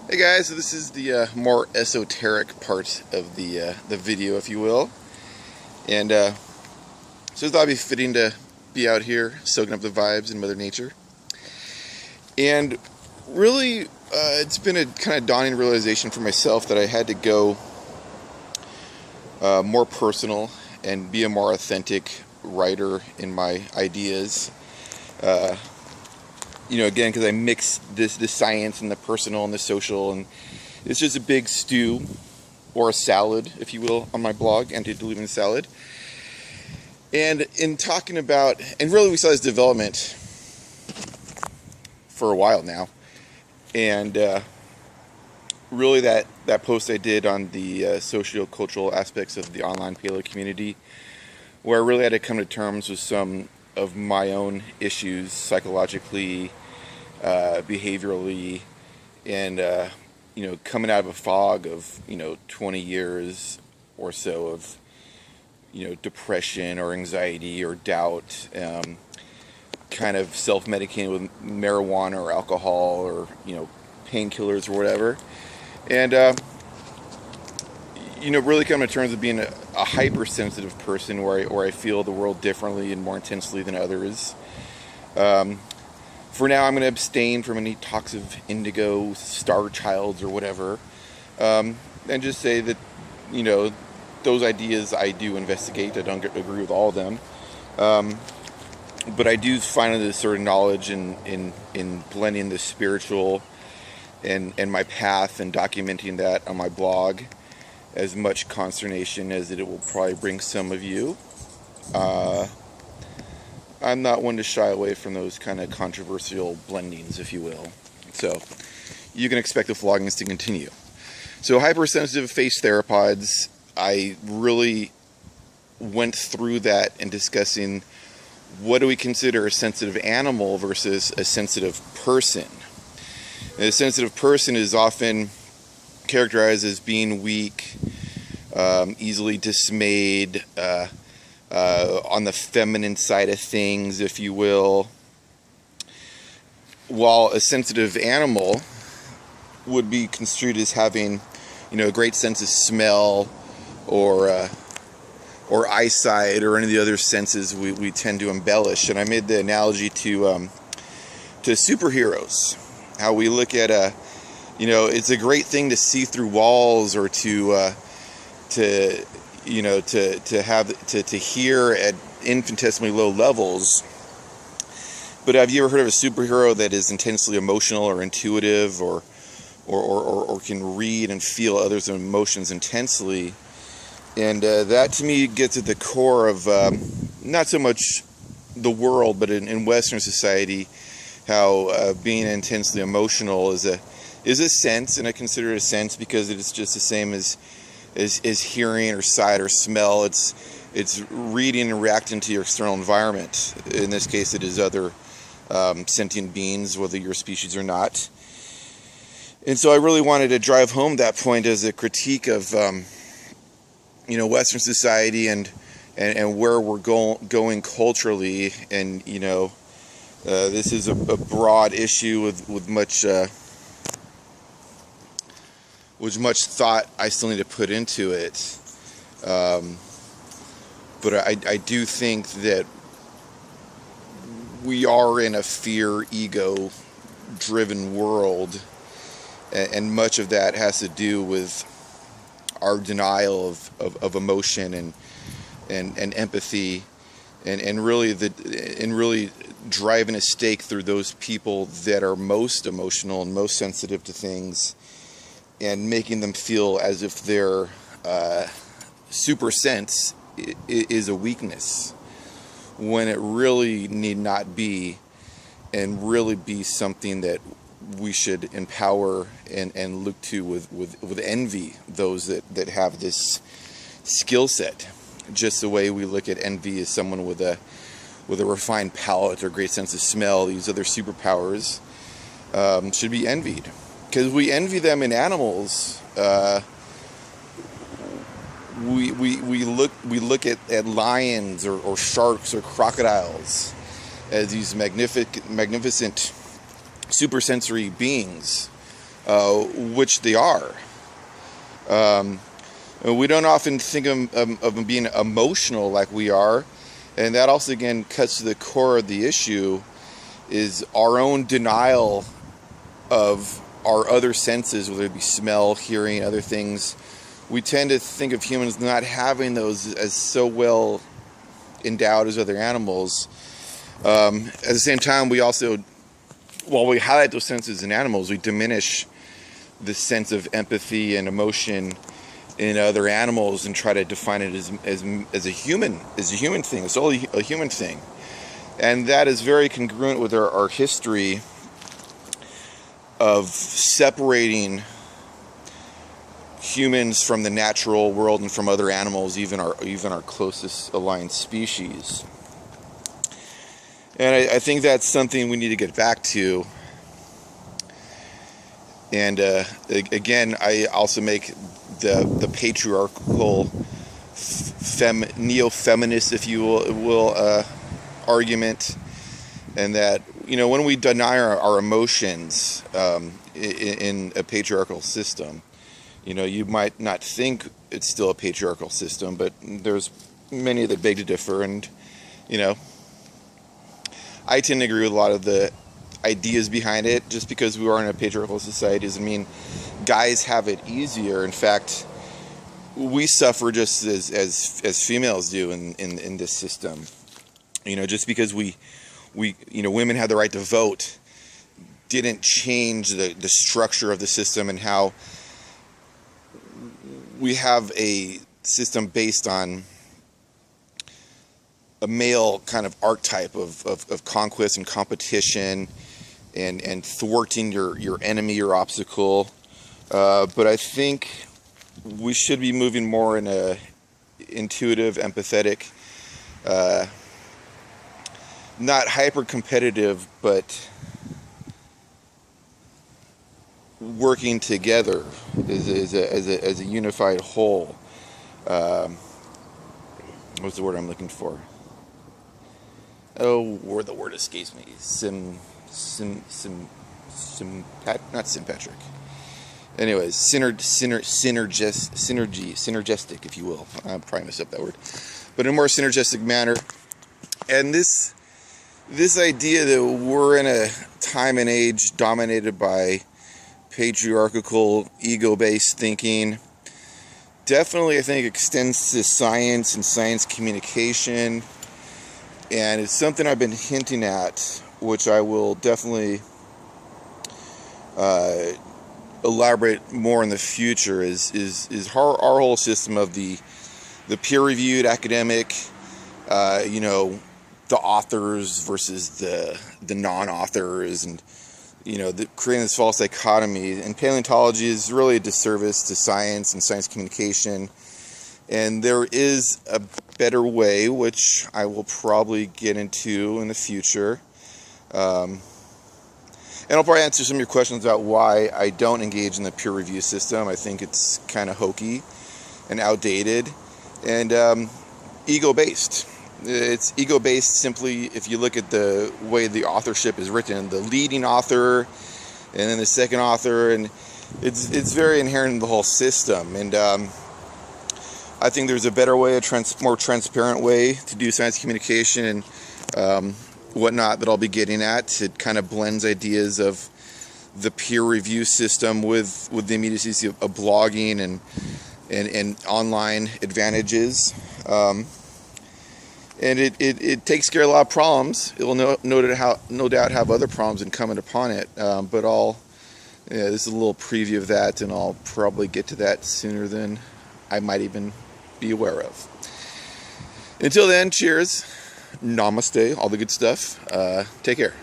Hey guys, so this is the more esoteric part of the video, if you will, and so I thought it'd be fitting to be out here soaking up the vibes in Mother Nature. And really, it's been a kind of dawning realization for myself that I had to go more personal and be a more authentic writer in my ideas. Again, because I mix the science and the personal and the social, and it's just a big stew, or a salad, if you will, on my blog, Antediluvian Salad. And in talking about, and really we saw this development for a while now, and really that post I did on the socio-cultural aspects of the online paleo community, where I really had to come to terms with some of my own issues psychologically, behaviorally, and coming out of a fog of 20 years or so of depression or anxiety or doubt, kind of self-medicating with marijuana or alcohol or painkillers or whatever, and really coming to terms with being a hypersensitive person where I feel the world differently and more intensely than others. For now, I'm going to abstain from any talks of indigo, star childs, or whatever, and just say that, those ideas I do investigate. I don't agree with all of them, but I do find a certain knowledge in blending the spiritual and my path and documenting that on my blog. As much consternation as it will probably bring some of you. I'm not one to shy away from those kind of controversial blendings, if you will. So you can expect the floggings to continue. So hypersensitive face theropods, I really went through that in discussing what do we consider a sensitive animal versus a sensitive person. And a sensitive person is often characterized as being weak, easily dismayed, on the feminine side of things, if you will, while a sensitive animal would be construed as having, a great sense of smell or eyesight or any of the other senses we tend to embellish. And I made the analogy to superheroes, how we look at it's a great thing to see through walls or to hear at infinitesimally low levels. But have you ever heard of a superhero that is intensely emotional or intuitive or can read and feel others' emotions intensely? And that to me gets at the core of not so much the world, but in Western society, how being intensely emotional is a sense, and I consider it a sense because it's just the same as hearing or sight or smell. It's reading and reacting to your external environment. In this case, it is other sentient beings, whether you're a species or not. And so I really wanted to drive home that point as a critique of Western society and where we're going culturally. And this is a broad issue with much thought I still need to put into it. But I do think that we are in a fear, ego-driven world, and much of that has to do with our denial of emotion and empathy, and really driving a stake through those people that are most emotional and most sensitive to things, and making them feel as if their super sense is a weakness, when it really need not be, and really be something that we should empower and look to with envy those that have this skill set. Just the way we look at envy as someone with a refined palate or great sense of smell, these other superpowers should be envied. Because we envy them in animals. We look at lions or sharks or crocodiles as these magnificent supersensory beings. which they are. We don't often think of them being emotional like we are, and that also again cuts to the core of the issue, is our own denial of our other senses, whether it be smell, hearing, other things. We tend to think of humans not having those as so well endowed as other animals. At the same time, we also, while we highlight those senses in animals, we diminish the sense of empathy and emotion in other animals and try to define it as a human thing. It's only a human thing, and that is very congruent with our history of separating humans from the natural world and from other animals, even our closest aligned species. And I think that's something we need to get back to. And again, I also make the patriarchal neo-feminist, if you will, argument, and that, you know, when we deny our emotions in a patriarchal system, you know, you might not think it's still a patriarchal system, but there's many that beg to differ. And, you know, I tend to agree with a lot of the ideas behind it. Just because we are in a patriarchal society doesn't mean guys have it easier. In fact, we suffer just as females do in this system. You know, just because we you know, women have the right to vote didn't change the structure of the system, and how we have a system based on a male kind of archetype of conquest and competition and thwarting your enemy, your obstacle. But I think we should be moving more in a intuitive, empathetic, not hyper competitive, but working together as a unified whole. What's the word I'm looking for? Oh, the word escapes me. Not sympatric. Anyways, synergistic, if you will. I probably messed up that word, but in a more synergistic manner. And this idea that we're in a time and age dominated by patriarchal, ego-based thinking definitely, I think, extends to science and science communication, and it's something I've been hinting at, which I will definitely elaborate more in the future. Is our whole system of the peer-reviewed academic, you know, the authors versus the non-authors, and, you know, creating this false dichotomy. And paleontology is really a disservice to science and science communication. And there is a better way, which I will probably get into in the future. And I'll probably answer some of your questions about why I don't engage in the peer review system. I think it's kind of hokey and outdated and ego-based. It's ego-based simply if you look at the way the authorship is written. The leading author and then the second author, and it's very inherent in the whole system. And I think there's a better way, more transparent way to do science communication and whatnot that I'll be getting at. It kind of blends ideas of the peer review system with the immediacy of blogging and online advantages. And it takes care of a lot of problems. It will no doubt have other problems incumbent upon it. But this is a little preview of that, and I'll probably get to that sooner than I might even be aware of. Until then, cheers, namaste, all the good stuff. Take care.